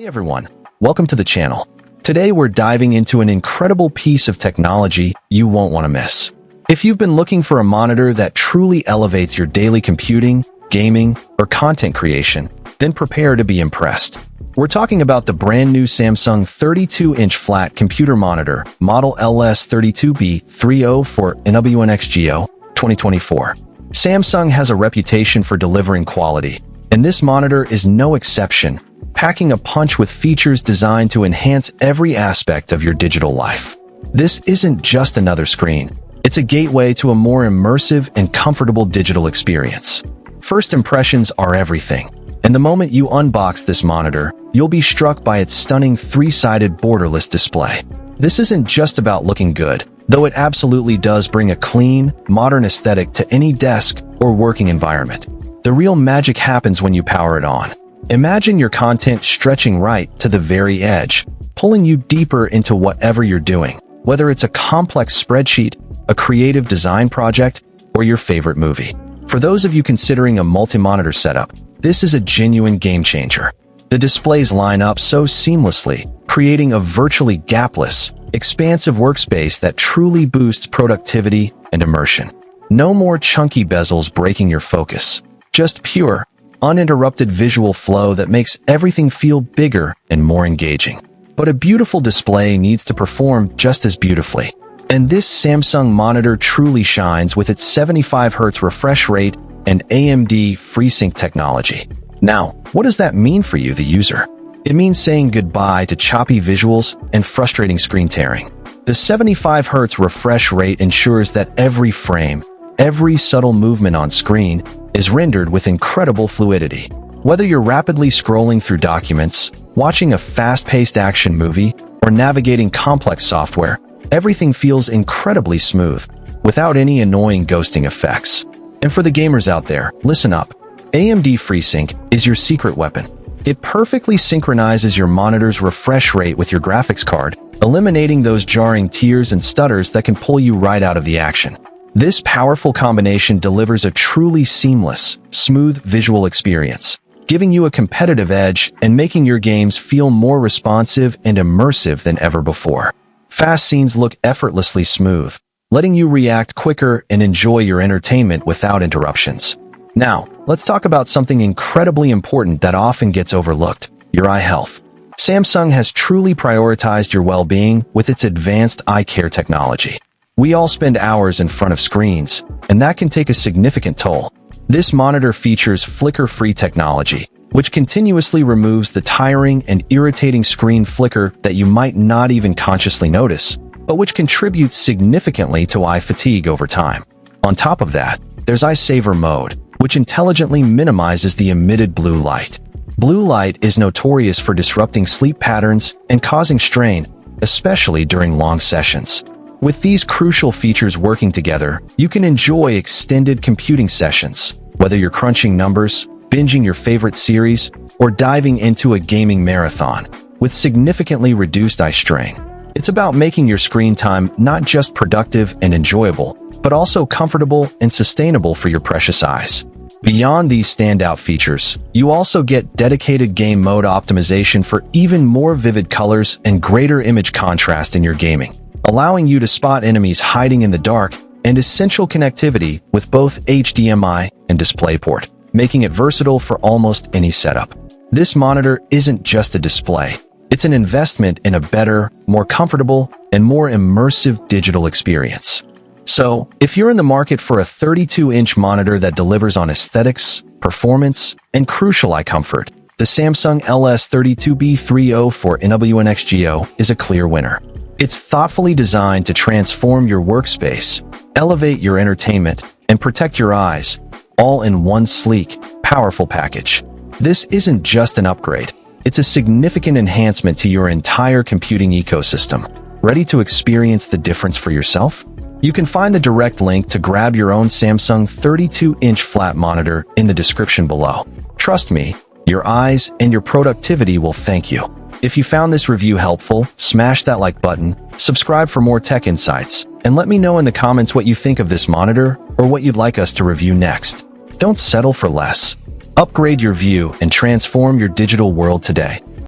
Hey everyone, welcome to the channel. Today we're diving into an incredible piece of technology you won't want to miss. If you've been looking for a monitor that truly elevates your daily computing, gaming, or content creation, then prepare to be impressed. We're talking about the brand new Samsung 32-inch flat computer monitor, model S30B for NWNXGO 2024. Samsung has a reputation for delivering quality, and this monitor is no exception, packing a punch with features designed to enhance every aspect of your digital life. This isn't just another screen. It's a gateway to a more immersive and comfortable digital experience. First impressions are everything, and the moment you unbox this monitor, you'll be struck by its stunning three-sided borderless display. This isn't just about looking good, though it absolutely does bring a clean, modern aesthetic to any desk or working environment. The real magic happens when you power it on. Imagine your content stretching right to the very edge, pulling you deeper into whatever you're doing, whether it's a complex spreadsheet, a creative design project, or your favorite movie. For those of you considering a multi-monitor setup, this is a genuine game changer. The displays line up so seamlessly, creating a virtually gapless, expansive workspace that truly boosts productivity and immersion. No more chunky bezels breaking your focus, just pure, uninterrupted visual flow that makes everything feel bigger and more engaging. But a beautiful display needs to perform just as beautifully. And this Samsung monitor truly shines with its 75 Hz refresh rate and AMD FreeSync technology. Now, what does that mean for you, the user? It means saying goodbye to choppy visuals and frustrating screen tearing. The 75 Hz refresh rate ensures that every frame, every subtle movement on screen is rendered with incredible fluidity. Whether you're rapidly scrolling through documents, watching a fast-paced action movie, or navigating complex software, everything feels incredibly smooth, without any annoying ghosting effects. And for the gamers out there, listen up. AMD FreeSync is your secret weapon. It perfectly synchronizes your monitor's refresh rate with your graphics card, eliminating those jarring tears and stutters that can pull you right out of the action. This powerful combination delivers a truly seamless, smooth visual experience, giving you a competitive edge and making your games feel more responsive and immersive than ever before. Fast scenes look effortlessly smooth, letting you react quicker and enjoy your entertainment without interruptions. Now, let's talk about something incredibly important that often gets overlooked: your eye health. Samsung has truly prioritized your well-being with its advanced eye care technology. We all spend hours in front of screens, and that can take a significant toll. This monitor features flicker-free technology, which continuously removes the tiring and irritating screen flicker that you might not even consciously notice, but which contributes significantly to eye fatigue over time. On top of that, there's Eye Saver mode, which intelligently minimizes the emitted blue light. Blue light is notorious for disrupting sleep patterns and causing strain, especially during long sessions. With these crucial features working together, you can enjoy extended computing sessions, whether you're crunching numbers, binging your favorite series, or diving into a gaming marathon, with significantly reduced eye strain. It's about making your screen time not just productive and enjoyable, but also comfortable and sustainable for your precious eyes. Beyond these standout features, you also get dedicated game mode optimization for even more vivid colors and greater image contrast in your gaming, allowing you to spot enemies hiding in the dark, and essential connectivity with both HDMI and DisplayPort, making it versatile for almost any setup. This monitor isn't just a display. It's an investment in a better, more comfortable, and more immersive digital experience. So, if you're in the market for a 32-inch monitor that delivers on aesthetics, performance, and crucial eye comfort, the Samsung S30B for NWNXGO is a clear winner. It's thoughtfully designed to transform your workspace, elevate your entertainment, and protect your eyes, all in one sleek, powerful package. This isn't just an upgrade. It's a significant enhancement to your entire computing ecosystem. Ready to experience the difference for yourself? You can find the direct link to grab your own Samsung 32-inch flat monitor in the description below. Trust me, your eyes and your productivity will thank you. If you found this review helpful, smash that like button, subscribe for more tech insights, and let me know in the comments what you think of this monitor or what you'd like us to review next. Don't settle for less. Upgrade your view and transform your digital world today.